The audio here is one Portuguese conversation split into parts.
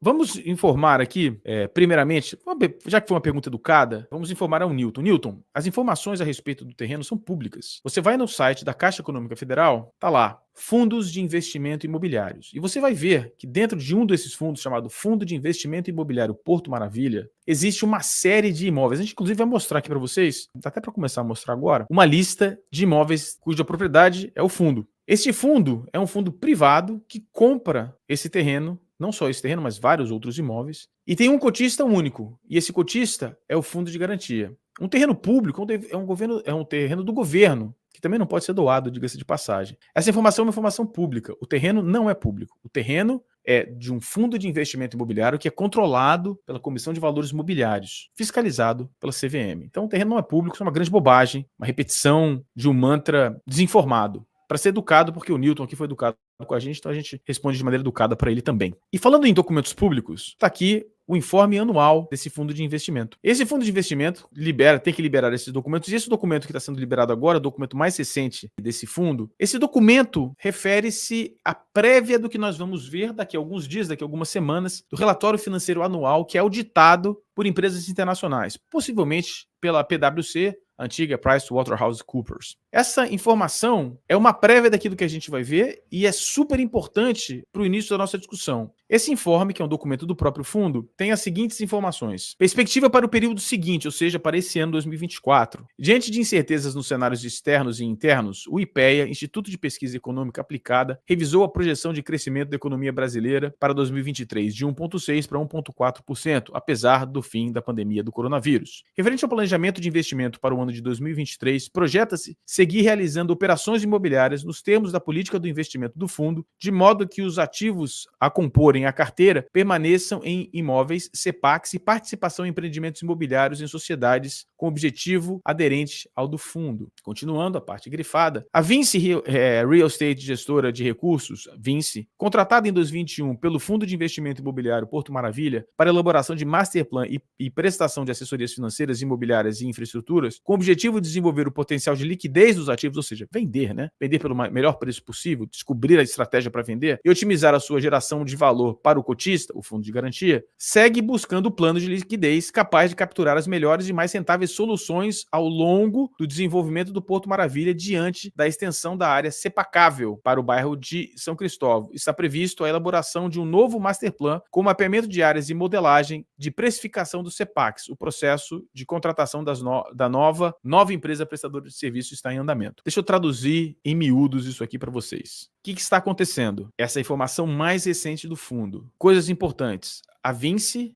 Vamos informar aqui, primeiramente, já que foi uma pergunta educada, vamos informar ao Newton. Newton, as informações a respeito do terreno são públicas. Você vai no site da Caixa Econômica Federal, tá lá, fundos de investimento imobiliários. E você vai ver que dentro de um desses fundos, chamado Fundo de Investimento Imobiliário Porto Maravilha, existe uma série de imóveis. A gente, inclusive, vai mostrar aqui para vocês, dá até para começar a mostrar agora, uma lista de imóveis cuja propriedade é o fundo. Este fundo é um fundo privado que compra esse terreno, não só esse terreno, mas vários outros imóveis, e tem um cotista único, e esse cotista é o fundo de garantia. Um terreno público é um terreno do governo, que também não pode ser doado, diga-se de passagem. Essa informação é uma informação pública. O terreno não é público. O terreno é de um fundo de investimento imobiliário que é controlado pela Comissão de Valores Imobiliários, fiscalizado pela CVM. Então o terreno não é público, isso é uma grande bobagem, uma repetição de um mantra desinformado. Para ser educado, porque o Newton aqui foi educado com a gente, então a gente responde de maneira educada para ele também. E falando em documentos públicos, está aqui o informe anual desse fundo de investimento. Esse fundo de investimento tem que liberar esses documentos, e esse documento que está sendo liberado agora, o documento mais recente desse fundo, esse documento refere-se à prévia do que nós vamos ver daqui a alguns dias, daqui a algumas semanas, do relatório financeiro anual que é auditado por empresas internacionais, possivelmente pela PwC, antiga PricewaterhouseCoopers. Essa informação é uma prévia daquilo que a gente vai ver e é super importante para o início da nossa discussão. Esse informe, que é um documento do próprio fundo, tem as seguintes informações. Perspectiva para o período seguinte, ou seja, para esse ano 2024. Diante de incertezas nos cenários externos e internos, o IPEA, Instituto de Pesquisa Econômica Aplicada, revisou a projeção de crescimento da economia brasileira para 2023 de 1,6% para 1,4%, apesar do fim da pandemia do coronavírus. Referente ao planejamento de investimento para o ano de 2023, projeta-se seguir realizando operações imobiliárias nos termos da política do investimento do fundo, de modo que os ativos a comporem a carteira permaneçam em imóveis, CEPACs e participação em empreendimentos imobiliários em sociedades com objetivo aderente ao do fundo. Continuando a parte grifada, a Vinci Real Estate Gestora de Recursos, Vinci, contratada em 2021 pelo Fundo de Investimento Imobiliário Porto Maravilha para elaboração de master plan e prestação de assessorias financeiras, imobiliárias e infraestruturas, com o objetivo de desenvolver o potencial de liquidez dos ativos, ou seja, vender, né? Vender pelo melhor preço possível, descobrir a estratégia para vender e otimizar a sua geração de valor para o cotista, o fundo de garantia, segue buscando o plano de liquidez capaz de capturar as melhores e mais rentáveis soluções ao longo do desenvolvimento do Porto Maravilha diante da extensão da área sepacável para o bairro de São Cristóvão. Está previsto a elaboração de um novo master plan com mapeamento de áreas e modelagem de precificação dos CEPACs. O processo de contratação da nova empresa prestadora de serviço está em andamento. Deixa eu traduzir em miúdos isso aqui para vocês. O que está acontecendo? Essa é a informação mais recente do fundo. Coisas importantes. A Vinci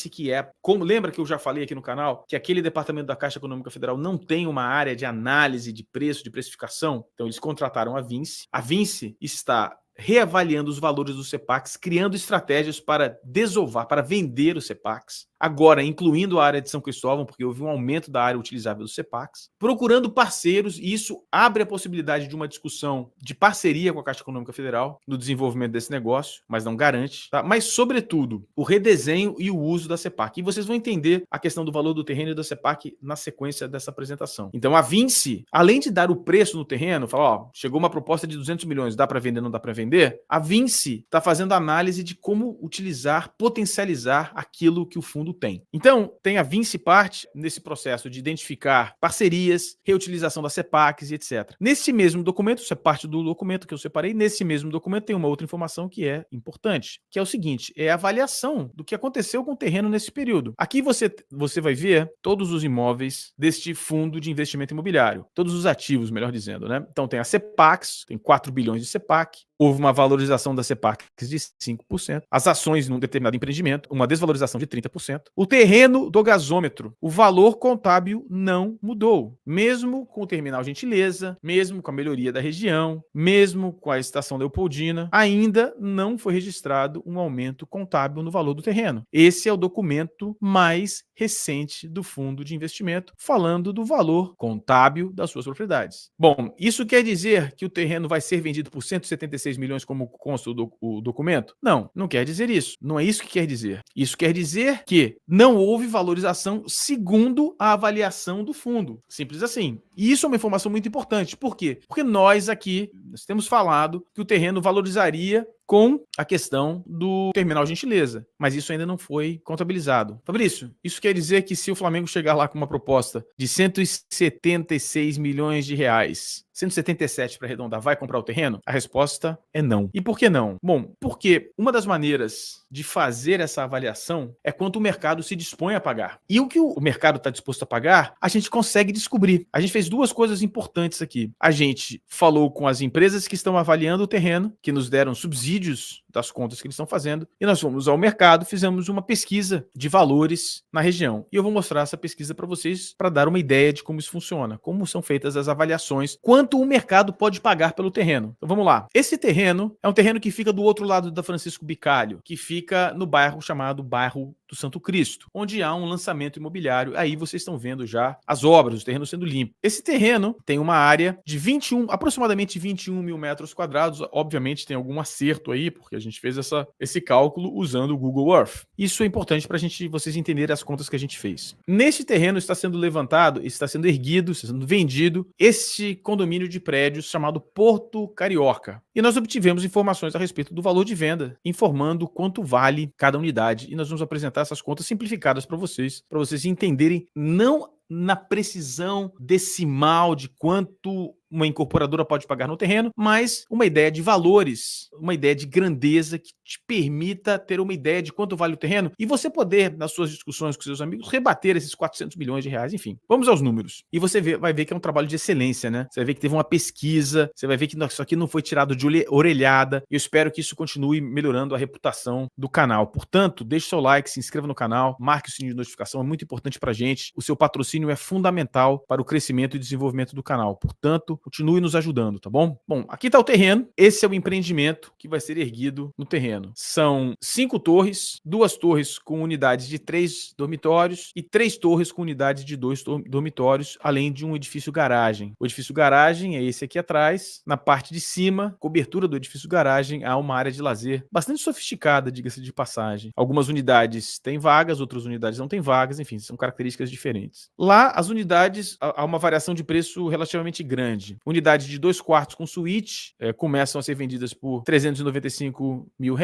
que é, como lembra que eu já falei aqui no canal, que aquele departamento da Caixa Econômica Federal não tem uma área de análise de preço, de precificação, então eles contrataram a Vinci. A Vinci está reavaliando os valores dos CEPACs, criando estratégias para desovar, para vender os CEPACs, agora incluindo a área de São Cristóvão, porque houve um aumento da área utilizável dos CEPACs, procurando parceiros, e isso abre a possibilidade de uma discussão de parceria com a Caixa Econômica Federal no desenvolvimento desse negócio, mas não garante, tá? Mas, sobretudo, o redesenho e o uso da CEPAC. E vocês vão entender a questão do valor do terreno e da CEPAC na sequência dessa apresentação. Então, a Vinci, além de dar o preço no terreno, falar, ó, chegou uma proposta de 200 milhões, dá para vender, não dá para vender? A Vinci está fazendo análise de como utilizar, potencializar aquilo que o fundo tem. Então, tem a Vinci parte nesse processo de identificar parcerias, reutilização das CEPACs e etc. Nesse mesmo documento, isso é parte do documento que eu separei, nesse mesmo documento tem uma outra informação que é importante, que é o seguinte, é a avaliação do que aconteceu com o terreno nesse período. Aqui você vai ver todos os imóveis deste fundo de investimento imobiliário, todos os ativos, melhor dizendo, né? Então tem a CEPACs, tem 4 bilhões de CEPAC, houve uma valorização da CEPAC de 5%, as ações num determinado empreendimento, uma desvalorização de 30%. O terreno do gasômetro, o valor contábil não mudou. Mesmo com o terminal Gentileza, mesmo com a melhoria da região, mesmo com a estação Leopoldina, ainda não foi registrado um aumento contábil no valor do terreno. Esse é o documento mais recente do fundo de investimento, falando do valor contábil das suas propriedades. Bom, isso quer dizer que o terreno vai ser vendido por 176 milhões como consta o documento? Não, não quer dizer isso. Não é isso que quer dizer. Isso quer dizer que não houve valorização segundo a avaliação do fundo. Simples assim. E isso é uma informação muito importante. Por quê? Porque nós aqui temos falado que o terreno valorizaria com a questão do terminal Gentileza, mas isso ainda não foi contabilizado. Fabrício, isso quer dizer que se o Flamengo chegar lá com uma proposta de 176 milhões de reais, 177 para arredondar, vai comprar o terreno? A resposta é não. E por que não? Bom, porque uma das maneiras de fazer essa avaliação é quanto o mercado se dispõe a pagar. E o que o mercado está disposto a pagar, a gente consegue descobrir. A gente fez duas coisas importantes aqui. A gente falou com as empresas que estão avaliando o terreno, que nos deram subsídios das contas que eles estão fazendo, e nós fomos ao mercado, fizemos uma pesquisa de valores na região. E eu vou mostrar essa pesquisa para vocês para dar uma ideia de como isso funciona, como são feitas as avaliações, quanto o mercado pode pagar pelo terreno. Então vamos lá. Esse terreno é um terreno que fica do outro lado da Francisco Bicalho, que fica no bairro chamado Bairro do Santo Cristo, onde há um lançamento imobiliário. Aí vocês estão vendo já as obras, o terreno sendo limpo. Esse terreno tem uma área de aproximadamente 21 mil metros quadrados. Obviamente tem algum acerto aí, porque a gente fez esse cálculo usando o Google Earth. Isso é importante para vocês entenderem as contas que a gente fez. Neste terreno está sendo levantado, está sendo erguido, está sendo vendido este condomínio de prédios chamado Porto Carioca. E nós obtivemos informações a respeito do valor de venda, informando quanto vale cada unidade. E nós vamos apresentar essas contas simplificadas para vocês entenderem, não na precisão decimal de quanto uma incorporadora pode pagar no terreno, mas uma ideia de valores, uma ideia de grandeza que te permita ter uma ideia de quanto vale o terreno e você poder, nas suas discussões com seus amigos, rebater esses 400 milhões de reais, enfim. Vamos aos números. E você vai ver que é um trabalho de excelência, né? Você vai ver que teve uma pesquisa, você vai ver que isso aqui não foi tirado de orelhada, e eu espero que isso continue melhorando a reputação do canal. Portanto, deixe seu like, se inscreva no canal, marque o sininho de notificação, é muito importante pra gente. O seu patrocínio é fundamental para o crescimento e desenvolvimento do canal. Portanto, continue nos ajudando, tá bom? Bom, aqui está o terreno. Esse é o empreendimento que vai ser erguido no terreno. São 5 torres, 2 torres com unidades de 3 dormitórios e 3 torres com unidades de 2 dormitórios, além de um edifício garagem. O edifício garagem é esse aqui atrás. Na parte de cima, cobertura do edifício garagem, há uma área de lazer bastante sofisticada, diga-se de passagem. Algumas unidades têm vagas, outras unidades não têm vagas, enfim, são características diferentes. Lá, as unidades, há uma variação de preço relativamente grande. Unidades de 2 quartos com suíte começam a ser vendidas por R$ 395 mil,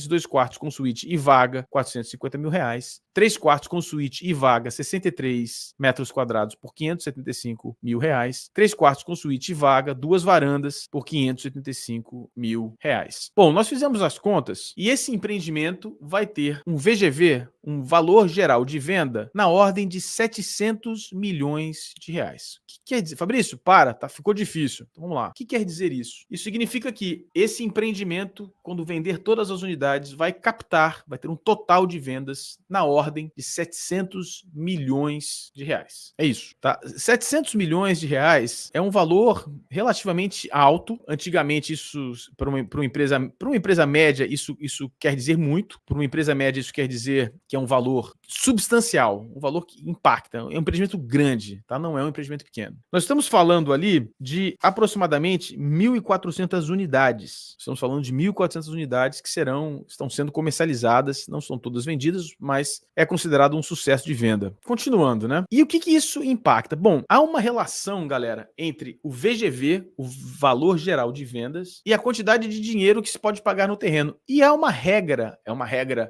2 quartos com suíte e vaga, R$ 450 mil, 3 quartos com suíte e vaga, 63 metros quadrados por R$ 575 mil, 3 quartos com suíte e vaga, 2 varandas por R$ 575 mil. Bom, nós fizemos as contas e esse empreendimento vai ter um VGV, um valor geral de venda, na ordem de 700 milhões de reais. O que quer dizer? Fabrício, ficou difícil. Então vamos lá. O que quer dizer isso? Isso significa que esse empreendimento, quando vender todas as unidades, vai ter um total de vendas na ordem de 700 milhões de reais. É isso, tá? 700 milhões de reais é um valor relativamente alto. Antigamente, isso, para uma empresa média, isso quer dizer muito. Para uma empresa média, isso quer dizer que é um valor substancial, um valor que impacta. É um empreendimento grande, tá? Não é um empreendimento pequeno. Nós estamos falando ali de aproximadamente 1.400 unidades. Estamos falando de 1.400 unidades que estão sendo comercializadas, não são todas vendidas, mas é considerado um sucesso de venda. Continuando, né? E o que isso impacta? Bom, há uma relação, galera, entre o VGV, o valor geral de vendas, e a quantidade de dinheiro que se pode pagar no terreno. E há uma regra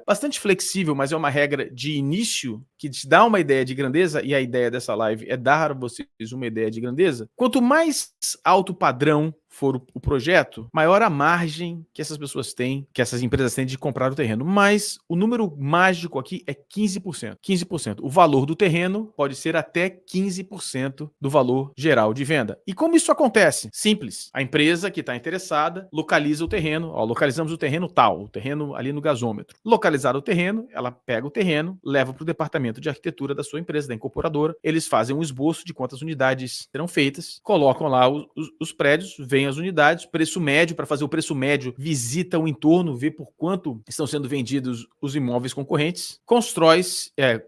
bastante flexível, mas é uma regra de início que te dá uma ideia de grandeza, e a ideia dessa live é dar a vocês uma ideia de grandeza. Quanto mais alto padrão for o projeto, maior a margem que essas pessoas têm, que essas empresas têm de comprar o terreno. Mas o número mágico aqui é 15%. 15%. O valor do terreno pode ser até 15% do valor geral de venda. E como isso acontece? Simples. A empresa que está interessada localiza o terreno. Localizamos o terreno tal, o terreno ali no gasômetro. Localizar o terreno, ela pega o terreno, leva para o departamento de arquitetura da sua empresa, da incorporadora. Eles fazem um esboço de quantas unidades serão feitas, colocam lá os prédios, vêm as unidades, preço médio. Para fazer o preço médio, visita o entorno, vê por quanto estão sendo vendidos os imóveis concorrentes, constrói,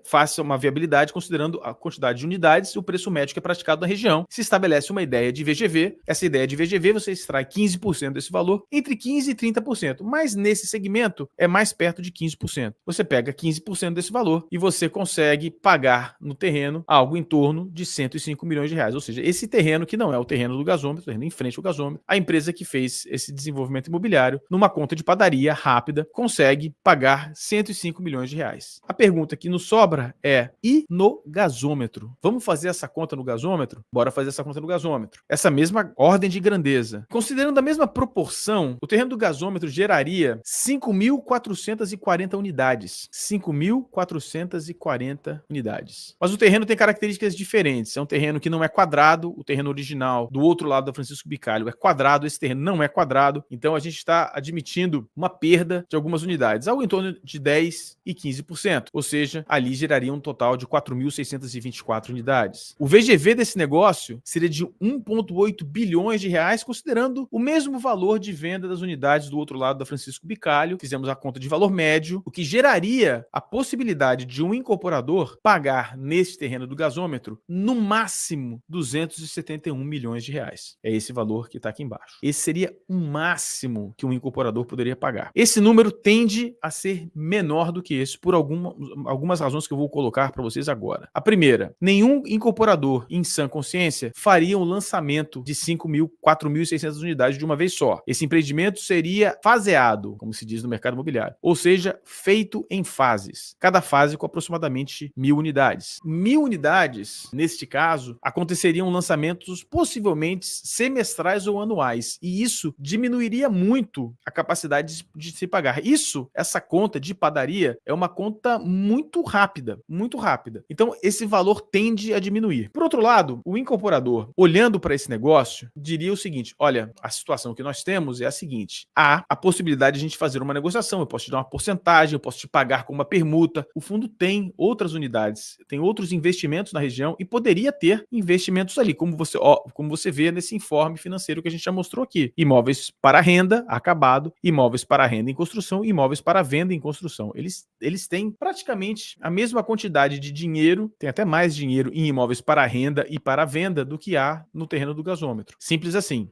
faça uma viabilidade considerando a quantidade de unidades e o preço médio que é praticado na região. Se estabelece uma ideia de VGV. Essa ideia de VGV você extrai 15% desse valor, entre 15% e 30%, mas nesse segmento é mais perto de 15%. Você pega 15% desse valor e você consegue pagar no terreno algo em torno de 105 milhões de reais. Ou seja, esse terreno que não é o terreno do gasômetro, o terreno em frente ao gasômetro, a empresa que fez esse desenvolvimento imobiliário, numa conta de padaria rápida, consegue pagar 105 milhões de reais. A pergunta que nos sobra é: e no gasômetro? Vamos fazer essa conta no gasômetro? Bora fazer essa conta no gasômetro. Essa mesma ordem de grandeza. Considerando a mesma proporção, o terreno do gasômetro geraria 5.440 unidades. 5.440 unidades. Mas o terreno tem características diferentes. É um terreno que não é quadrado, o terreno original do outro lado da Francisco Bicalho é quadrado, esse terreno não é quadrado, então a gente está admitindo uma perda de algumas unidades, algo em torno de 10% e 15%, ou seja, ali geraria um total de 4.624 unidades. O VGV desse negócio seria de 1,8 bilhões de reais, considerando o mesmo valor de venda das unidades do outro lado da Francisco Bicalho. Fizemos a conta de valor médio, o que geraria a possibilidade de um incorporador pagar nesse terreno do gasômetro no máximo 271 milhões de reais. É esse valor que está aqui embaixo. Esse seria o máximo que um incorporador poderia pagar. Esse número tende a ser menor do que esse por algumas razões que eu vou colocar para vocês agora. A primeira, nenhum incorporador em sã consciência faria um lançamento de 4.600 unidades de uma vez só. Esse empreendimento seria faseado, como se diz no mercado imobiliário, ou seja, feito em fases. Cada fase com aproximadamente 1.000 unidades. 1.000 unidades, neste caso, aconteceriam lançamentos possivelmente semestrais ou anuais, e isso diminuiria muito a capacidade de se pagar. Essa conta de padaria é uma conta muito rápida, muito rápida. Então, esse valor tende a diminuir. Por outro lado, o incorporador, olhando para esse negócio, diria o seguinte: olha, a situação que nós temos é a seguinte: há a possibilidade de a gente fazer uma negociação, eu posso te dar uma porcentagem, eu posso te pagar com uma permuta. O fundo tem outras unidades, tem outros investimentos na região e poderia ter investimentos ali, como você vê nesse informe financeiro que a gente já mostrou aqui. Imóveis para renda, acabado, imóveis para renda em construção, imóveis para venda em construção. Eles têm praticamente a mesma quantidade de dinheiro, tem até mais dinheiro em imóveis para renda e para venda do que há no terreno do gasômetro. Simples assim.